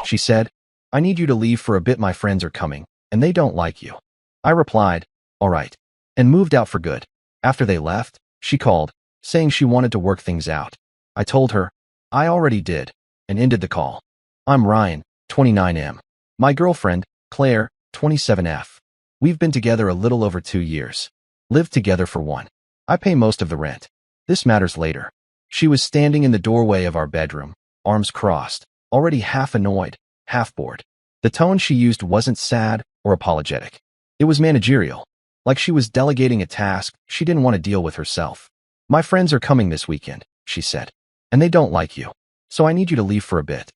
she said. I need you to leave for a bit. My friends are coming, and they don't like you. I replied, all right, and moved out for good. After they left, she called, saying she wanted to work things out. I told her, I already did, and ended the call. I'm Ryan, 29M. My girlfriend, Claire, 27F. We've been together a little over 2 years. Lived together for 1. I pay most of the rent. This matters later. She was standing in the doorway of our bedroom, arms crossed, already half annoyed, half bored. The tone she used wasn't sad or apologetic. It was managerial, like she was delegating a task she didn't want to deal with herself. My friends are coming this weekend, she said, and they don't like you, so I need you to leave for a bit.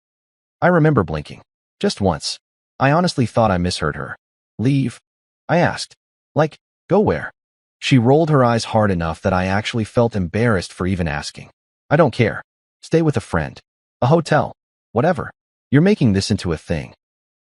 I remember blinking. Just once. I honestly thought I misheard her. Leave? I asked. Like, go where? She rolled her eyes hard enough that I actually felt embarrassed for even asking. I don't care. Stay with a friend. A hotel. Whatever. You're making this into a thing.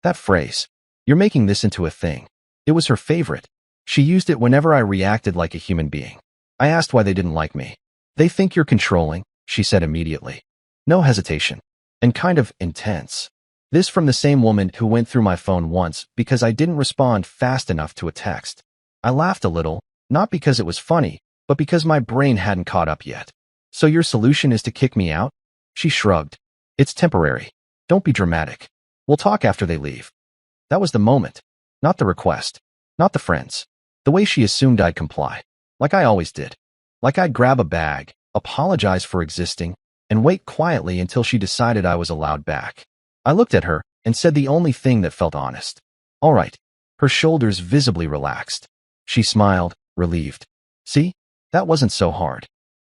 That phrase. You're making this into a thing. It was her favorite. She used it whenever I reacted like a human being. I asked why they didn't like me. They think you're controlling, she said immediately. No hesitation. And kind of intense. This from the same woman who went through my phone once because I didn't respond fast enough to a text. I laughed a little, not because it was funny, but because my brain hadn't caught up yet. So your solution is to kick me out? She shrugged. It's temporary. Don't be dramatic. We'll talk after they leave. That was the moment. Not the request. Not the friends. The way she assumed I'd comply. Like I always did. Like I'd grab a bag, apologize for existing, and wait quietly until she decided I was allowed back. I looked at her and said the only thing that felt honest. All right. Her shoulders visibly relaxed. She smiled, relieved. See? That wasn't so hard.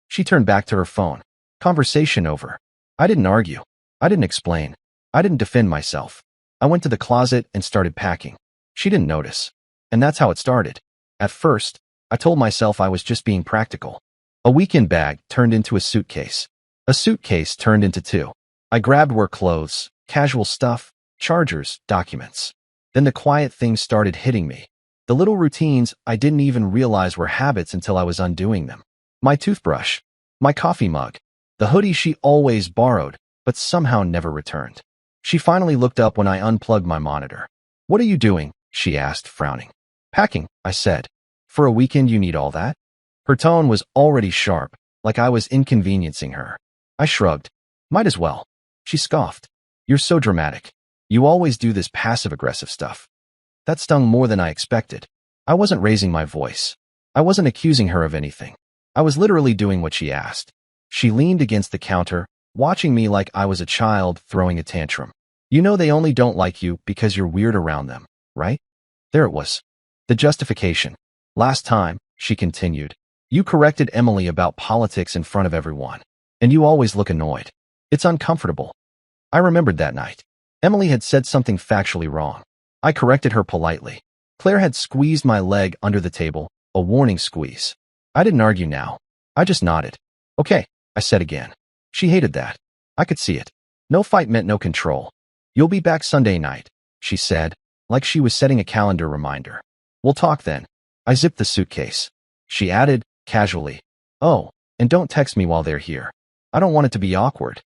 She turned back to her phone. Conversation over. I didn't argue. I didn't explain. I didn't defend myself. I went to the closet and started packing. She didn't notice. And that's how it started. At first, I told myself I was just being practical. A weekend bag turned into a suitcase. A suitcase turned into 2. I grabbed work clothes, casual stuff, chargers, documents. Then the quiet things started hitting me. The little routines I didn't even realize were habits until I was undoing them. My toothbrush, my coffee mug, the hoodie she always borrowed, but somehow never returned. She finally looked up when I unplugged my monitor. What are you doing? She asked, frowning. Packing, I said. For a weekend you need all that? Her tone was already sharp, like I was inconveniencing her. I shrugged. Might as well. She scoffed. You're so dramatic. You always do this passive-aggressive stuff. That stung more than I expected. I wasn't raising my voice. I wasn't accusing her of anything. I was literally doing what she asked. She leaned against the counter, watching me like I was a child throwing a tantrum. You know they only don't like you because you're weird around them, right? There it was. The justification. Last time, she continued, you corrected Emily about politics in front of everyone. And you always look annoyed. It's uncomfortable. I remembered that night. Emily had said something factually wrong. I corrected her politely. Claire had squeezed my leg under the table, a warning squeeze. I didn't argue now. I just nodded. Okay, I said again. She hated that. I could see it. No fight meant no control. You'll be back Sunday night, she said, like she was setting a calendar reminder. We'll talk then. I zipped the suitcase. She added, casually, oh, and don't text me while they're here. I don't want it to be awkward.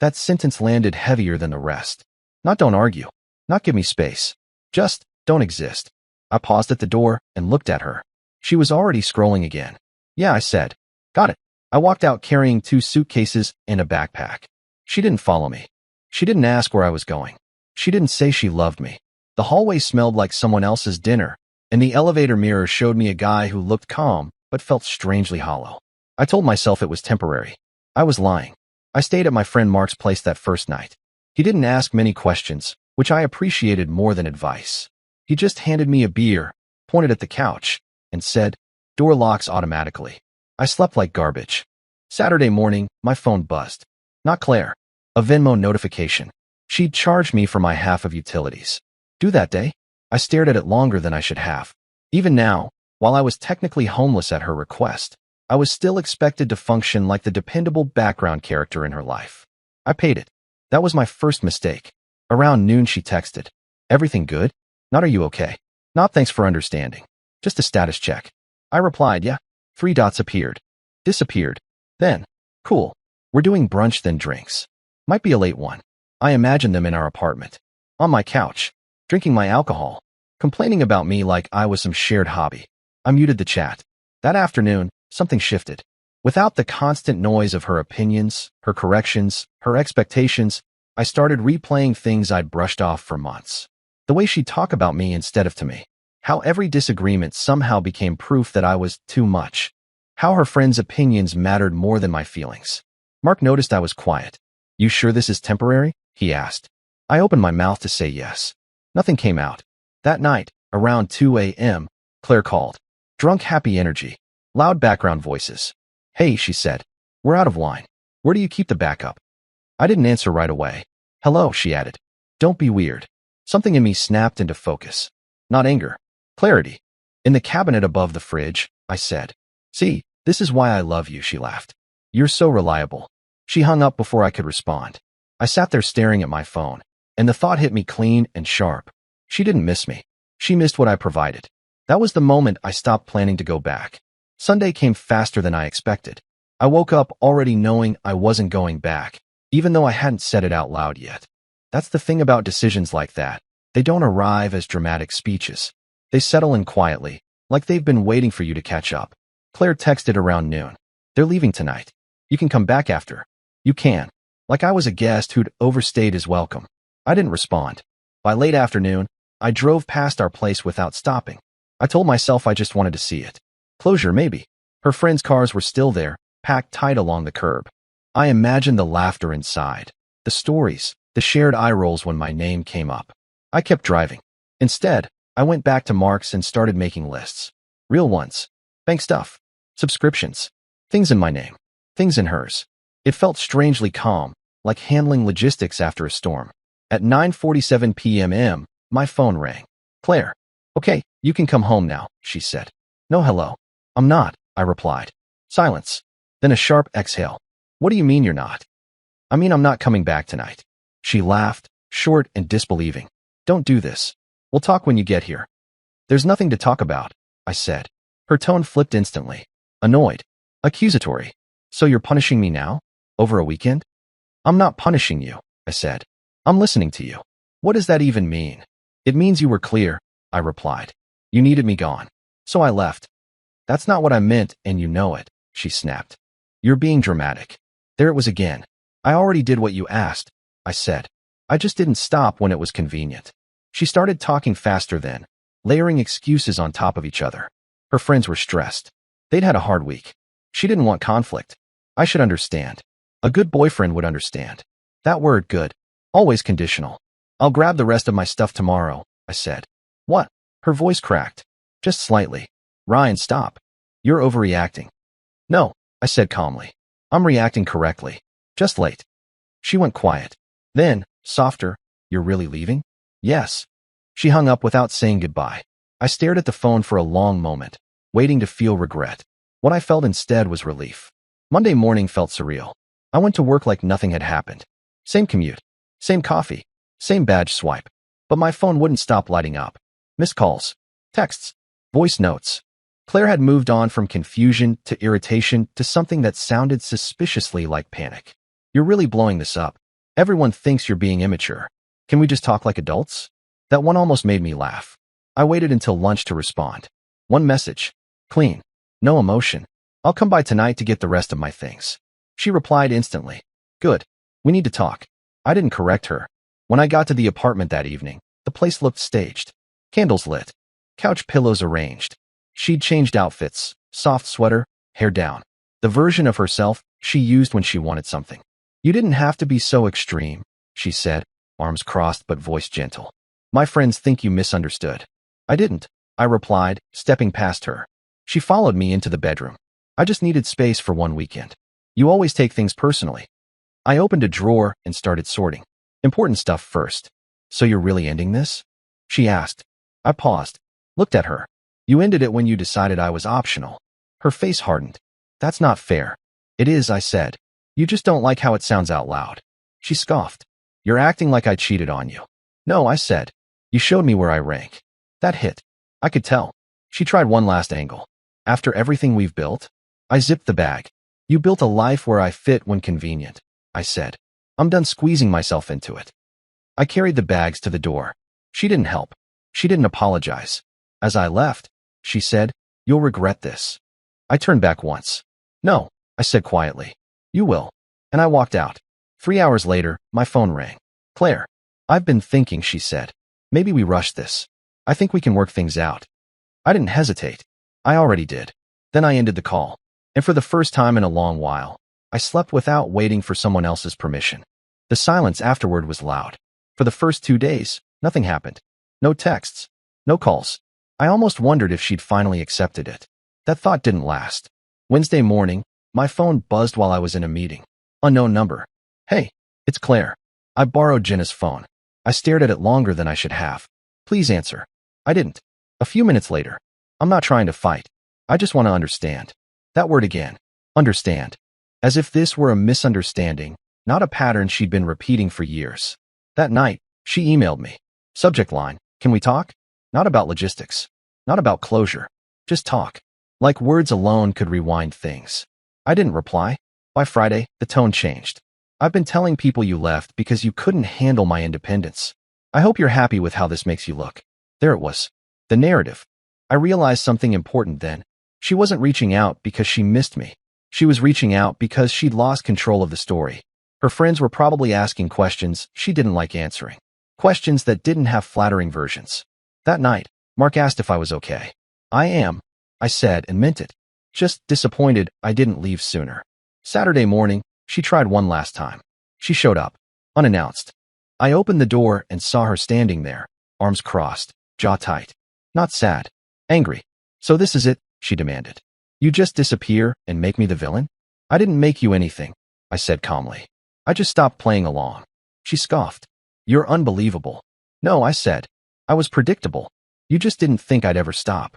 That sentence landed heavier than the rest. Not don't argue. Not give me space. Just don't exist. I paused at the door and looked at her. She was already scrolling again. Yeah, I said. Got it. I walked out carrying 2 suitcases and a backpack. She didn't follow me. She didn't ask where I was going. She didn't say she loved me. The hallway smelled like someone else's dinner, and the elevator mirror showed me a guy who looked calm but felt strangely hollow. I told myself it was temporary. I was lying. I stayed at my friend Mark's place that first night. He didn't ask many questions, which I appreciated more than advice. He just handed me a beer, pointed at the couch, and said, door locks automatically. I slept like garbage. Saturday morning, my phone buzzed. Not Claire. A Venmo notification. She'd charged me for my half of utilities. Due that day? I stared at it longer than I should have. Even now, while I was technically homeless at her request, I was still expected to function like the dependable background character in her life. I paid it. That was my first mistake. Around noon she texted. Everything good? Not are you okay? Not thanks for understanding. Just a status check. I replied, yeah. 3 dots appeared. Disappeared. Then, cool. We're doing brunch then drinks. Might be a late one. I imagined them in our apartment, on my couch, drinking my alcohol, complaining about me like I was some shared hobby. I muted the chat. That afternoon, something shifted. Without the constant noise of her opinions, her corrections, her expectations, I started replaying things I'd brushed off for months. The way she'd talk about me instead of to me. How every disagreement somehow became proof that I was too much. How her friends' opinions mattered more than my feelings. Mark noticed I was quiet. "You sure this is temporary?" he asked. I opened my mouth to say yes. Nothing came out. That night, around 2 a.m., Claire called. Drunk, happy energy. Loud background voices. "Hey," she said. "We're out of wine. Where do you keep the backup?" I didn't answer right away. "Hello," she added. "Don't be weird." Something in me snapped into focus. Not anger. Clarity. "In the cabinet above the fridge," I said. "See, this is why I love you," she laughed. "You're so reliable." She hung up before I could respond. I sat there staring at my phone, and the thought hit me clean and sharp. She didn't miss me. She missed what I provided. That was the moment I stopped planning to go back. Sunday came faster than I expected. I woke up already knowing I wasn't going back, even though I hadn't said it out loud yet. That's the thing about decisions like that. They don't arrive as dramatic speeches. They settle in quietly, like they've been waiting for you to catch up. Claire texted around noon. "They're leaving tonight. You can come back after." "You can." Like I was a guest who'd overstayed his welcome. I didn't respond. By late afternoon, I drove past our place without stopping. I told myself I just wanted to see it. Closure, maybe. Her friends' cars were still there, packed tight along the curb. I imagined the laughter inside, the stories, the shared eye rolls when my name came up. I kept driving. Instead, I went back to Mark's and started making lists. Real ones. Bank stuff. Subscriptions. Things in my name. Things in hers. It felt strangely calm, like handling logistics after a storm. At 9:47 p.m., my phone rang. "Claire." "Okay, you can come home now," she said. "No hello." "I'm not," I replied. Silence. Then a sharp exhale. "What do you mean you're not?" "I mean I'm not coming back tonight." She laughed, short and disbelieving. "Don't do this. We'll talk when you get here." "There's nothing to talk about," I said. Her tone flipped instantly. Annoyed. Accusatory. "So you're punishing me now? Over a weekend?" "I'm not punishing you," I said. "I'm listening to you." "What does that even mean?" "It means you were clear," I replied. "You needed me gone. So I left." "That's not what I meant, and you know it," she snapped. "You're being dramatic." There it was again. "I already did what you asked," I said. "I just didn't stop when it was convenient." She started talking faster then, layering excuses on top of each other. Her friends were stressed. They'd had a hard week. She didn't want conflict. I should understand. A good boyfriend would understand. That word, good. Always conditional. "I'll grab the rest of my stuff tomorrow," I said. "What?" Her voice cracked. "Just slightly." "Ryan, stop. You're overreacting." "No," I said calmly. "I'm reacting correctly. Just late." She went quiet. Then, softer, "You're really leaving?" "Yes." She hung up without saying goodbye. I stared at the phone for a long moment, waiting to feel regret. What I felt instead was relief. Monday morning felt surreal. I went to work like nothing had happened. Same commute, same coffee, same badge swipe. But my phone wouldn't stop lighting up. Missed calls, texts, voice notes. Claire had moved on from confusion to irritation to something that sounded suspiciously like panic. "You're really blowing this up. Everyone thinks you're being immature. Can we just talk like adults?" That one almost made me laugh. I waited until lunch to respond. One message. Clean. No emotion. "I'll come by tonight to get the rest of my things." She replied instantly. "Good. We need to talk." I didn't correct her. When I got to the apartment that evening, the place looked staged. Candles lit. Couch pillows arranged. She'd changed outfits. Soft sweater, hair down. The version of herself she used when she wanted something. "You didn't have to be so extreme," she said, arms crossed but voice gentle. "My friends think you misunderstood." "I didn't," I replied, stepping past her. She followed me into the bedroom. "I just needed space for one weekend. You always take things personally." I opened a drawer and started sorting. Important stuff first. "So you're really ending this?" she asked. I paused, looked at her. "You ended it when you decided I was optional." Her face hardened. "That's not fair." "It is," I said. "You just don't like how it sounds out loud." She scoffed. "You're acting like I cheated on you." "No," I said. "You showed me where I rank." That hit. I could tell. She tried one last angle. "After everything we've built?" I zipped the bag. "You built a life where I fit when convenient," I said. I'm done squeezing myself into it. I carried the bags to the door. She didn't help. She didn't apologize. As I left, she said, "You'll regret this." I turned back once. "No," I said quietly. "You will." And I walked out. 3 hours later, my phone rang. "Claire." "I've been thinking," she said. "Maybe we rush this. I think we can work things out." I didn't hesitate. I already did. Then I ended the call. And for the first time in a long while, I slept without waiting for someone else's permission. The silence afterward was loud. For the first 2 days, nothing happened. No texts. No calls. I almost wondered if she'd finally accepted it. That thought didn't last. Wednesday morning, my phone buzzed while I was in a meeting. Unknown number. "Hey, it's Claire." I borrowed Jenna's phone. I stared at it longer than I should have. "Please answer." I didn't. A few minutes later. "I'm not trying to fight. I just want to understand." That word again. Understand. As if this were a misunderstanding, not a pattern she'd been repeating for years. That night, she emailed me. Subject line, "Can we talk?" Not about logistics. Not about closure. Just talk. Like words alone could rewind things. I didn't reply. By Friday, the tone changed. "I've been telling people you left because you couldn't handle my independence. I hope you're happy with how this makes you look." There it was. The narrative. I realized something important then. She wasn't reaching out because she missed me. She was reaching out because she'd lost control of the story. Her friends were probably asking questions she didn't like answering. Questions that didn't have flattering versions. That night, Mark asked if I was okay. "I am," I said and meant it. Just disappointed I didn't leave sooner. Saturday morning, she tried one last time. She showed up, unannounced. I opened the door and saw her standing there, arms crossed, jaw tight. Not sad, angry. "So this is it?" she demanded. "You just disappear and make me the villain?" "I didn't make you anything," I said calmly. "I just stopped playing along." She scoffed. "You're unbelievable." "No," I said. "I was predictable. You just didn't think I'd ever stop."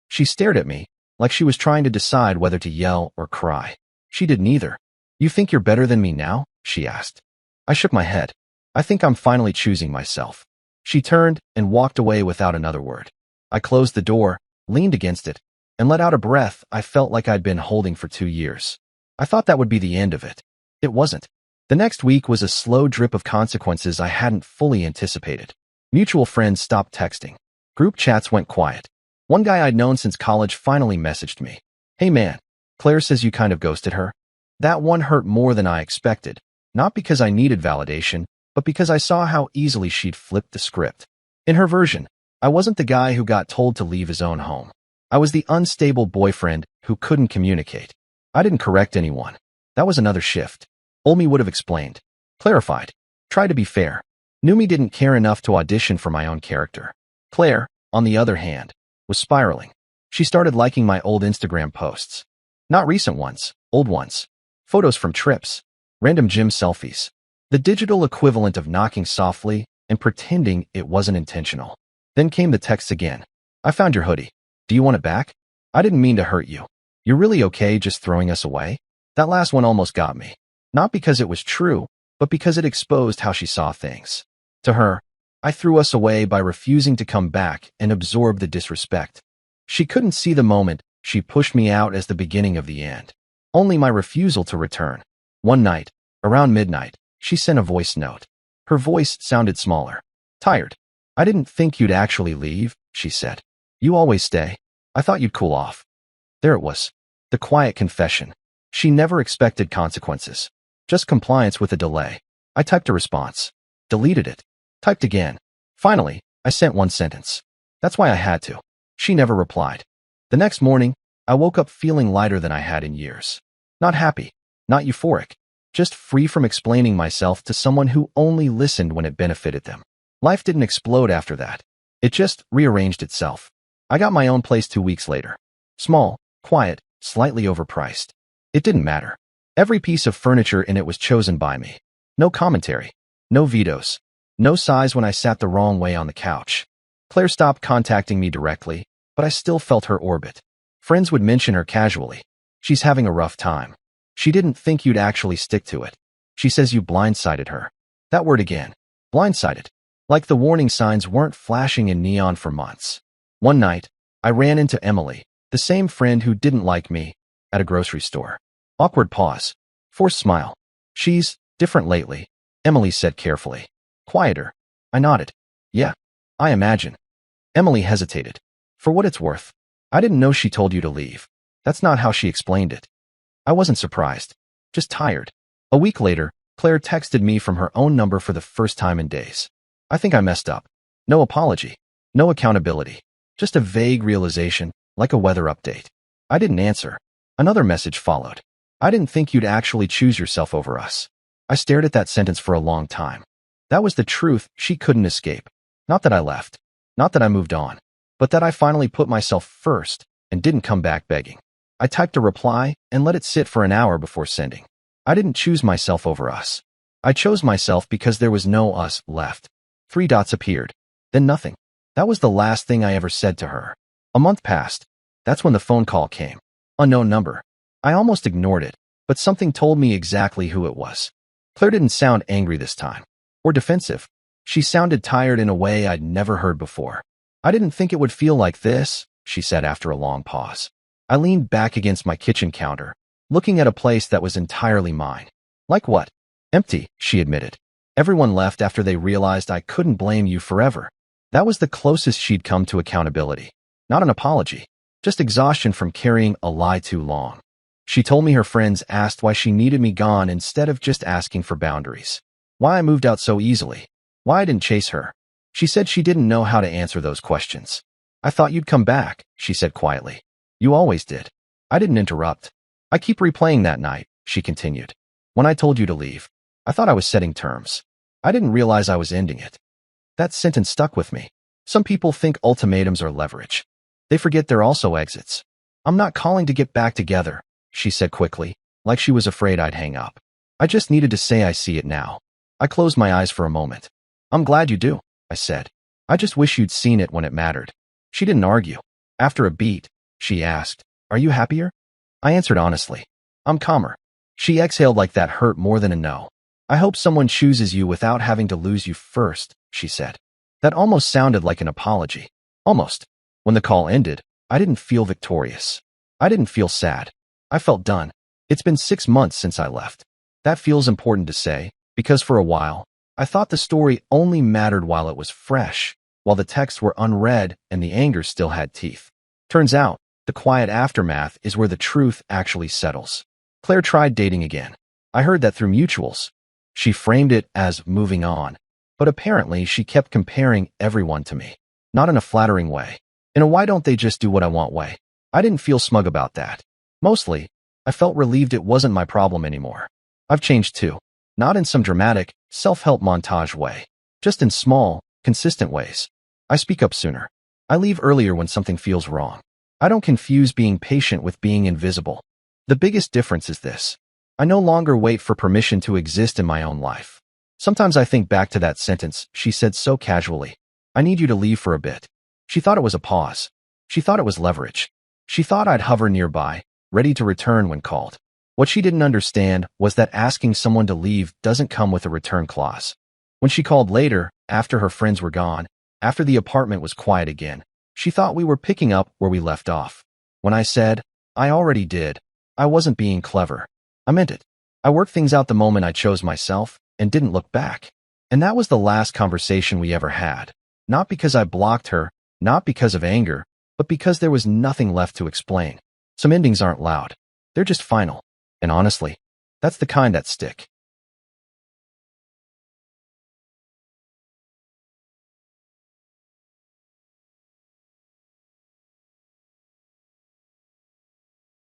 She stared at me, like she was trying to decide whether to yell or cry. She did neither. "You think you're better than me now?" she asked. I shook my head. "I think I'm finally choosing myself." She turned and walked away without another word. I closed the door, leaned against it, and let out a breath I felt like I'd been holding for 2 years. I thought that would be the end of it. It wasn't. The next week was a slow drip of consequences I hadn't fully anticipated. Mutual friends stopped texting. Group chats went quiet. One guy I'd known since college finally messaged me. "Hey man, Claire says you kind of ghosted her." That one hurt more than I expected, not because I needed validation, but because I saw how easily she'd flipped the script. In her version, I wasn't the guy who got told to leave his own home. I was the unstable boyfriend who couldn't communicate. I didn't correct anyone. That was another shift. Old me would have explained, clarified, tried to be fair. New me didn't care enough to audition for my own character. Claire, on the other hand, was spiraling. She started liking my old Instagram posts. Not recent ones, old ones. Photos from trips, random gym selfies. The digital equivalent of knocking softly and pretending it wasn't intentional. Then came the texts again. "I found your hoodie. Do you want it back? I didn't mean to hurt you. You're really okay just throwing us away?" That last one almost got me. Not because it was true, but because it exposed how she saw things. To her, I threw us away by refusing to come back and absorb the disrespect. She couldn't see the moment she pushed me out as the beginning of the end. Only my refusal to return. One night, around midnight, she sent a voice note. Her voice sounded smaller. "Tired. I didn't think you'd actually leave," she said. "You always stay. I thought you'd cool off." There it was. The quiet confession. She never expected consequences. Just compliance with a delay. I typed a response. Deleted it. Typed again. Finally, I sent one sentence. "That's why I had to." She never replied. The next morning, I woke up feeling lighter than I had in years. Not happy. Not euphoric. Just free from explaining myself to someone who only listened when it benefited them. Life didn't explode after that. It just rearranged itself. I got my own place 2 weeks later. Small, quiet, slightly overpriced. It didn't matter. Every piece of furniture in it was chosen by me. No commentary. No vetoes. No sighs when I sat the wrong way on the couch. Claire stopped contacting me directly, but I still felt her orbit. Friends would mention her casually. "She's having a rough time. She didn't think you'd actually stick to it. She says you blindsided her." That word again. Blindsided. Like the warning signs weren't flashing in neon for months. One night, I ran into Emily, the same friend who didn't like me, at a grocery store. Awkward pause. Forced smile. "She's different lately," Emily said carefully. Quieter. I nodded. Yeah, I imagine. Emily hesitated. For what it's worth, I didn't know she told you to leave. That's not how she explained it. I wasn't surprised. Just tired. A week later, Claire texted me from her own number for the first time in days. I think I messed up. No apology. No accountability. Just a vague realization, like a weather update. I didn't answer. Another message followed. I didn't think you'd actually choose yourself over us. I stared at that sentence for a long time. That was the truth she couldn't escape. Not that I left. Not that I moved on. But that I finally put myself first and didn't come back begging. I typed a reply and let it sit for an hour before sending. I didn't choose myself over us. I chose myself because there was no us left. 3 dots appeared. Then nothing. That was the last thing I ever said to her. A month passed. That's when the phone call came. Unknown number. I almost ignored it, but something told me exactly who it was. Claire didn't sound angry this time. Or defensive. She sounded tired in a way I'd never heard before. I didn't think it would feel like this, she said after a long pause. I leaned back against my kitchen counter, looking at a place that was entirely mine. Like what? Empty, she admitted. Everyone left after they realized I couldn't blame you forever. That was the closest she'd come to accountability. Not an apology. Just exhaustion from carrying a lie too long. She told me her friends asked why she needed me gone instead of just asking for boundaries. Why I moved out so easily. Why I didn't chase her. She said she didn't know how to answer those questions. I thought you'd come back, she said quietly. You always did. I didn't interrupt. I keep replaying that night, she continued. When I told you to leave, I thought I was setting terms. I didn't realize I was ending it. That sentence stuck with me. Some people think ultimatums are leverage. They forget they're also exits. I'm not calling to get back together, she said quickly, like she was afraid I'd hang up. I just needed to say I see it now. I closed my eyes for a moment. I'm glad you do, I said. I just wish you'd seen it when it mattered. She didn't argue. After a beat, she asked, Are you happier? I answered honestly. I'm calmer. She exhaled like that hurt more than a no. I hope someone chooses you without having to lose you first, she said. That almost sounded like an apology. Almost. When the call ended, I didn't feel victorious. I didn't feel sad. I felt done. It's been 6 months since I left. That feels important to say, because for a while, I thought the story only mattered while it was fresh, while the texts were unread and the anger still had teeth. Turns out, the quiet aftermath is where the truth actually settles. Claire tried dating again. I heard that through mutuals. She framed it as moving on, but apparently she kept comparing everyone to me. Not in a flattering way. In a why don't they just do what I want way. I didn't feel smug about that. Mostly, I felt relieved it wasn't my problem anymore. I've changed too. Not in some dramatic, self-help montage way. Just in small, consistent ways. I speak up sooner. I leave earlier when something feels wrong. I don't confuse being patient with being invisible. The biggest difference is this. I no longer wait for permission to exist in my own life. Sometimes I think back to that sentence she said so casually. I need you to leave for a bit. She thought it was a pause. She thought it was leverage. She thought I'd hover nearby, ready to return when called. What she didn't understand was that asking someone to leave doesn't come with a return clause. When she called later, after her friends were gone, after the apartment was quiet again, she thought we were picking up where we left off. When I said, I already did, I wasn't being clever. I meant it. I worked things out the moment I chose myself and didn't look back. And that was the last conversation we ever had. Not because I blocked her, not because of anger, but because there was nothing left to explain. Some endings aren't loud. They're just final. And honestly, that's the kind that stick.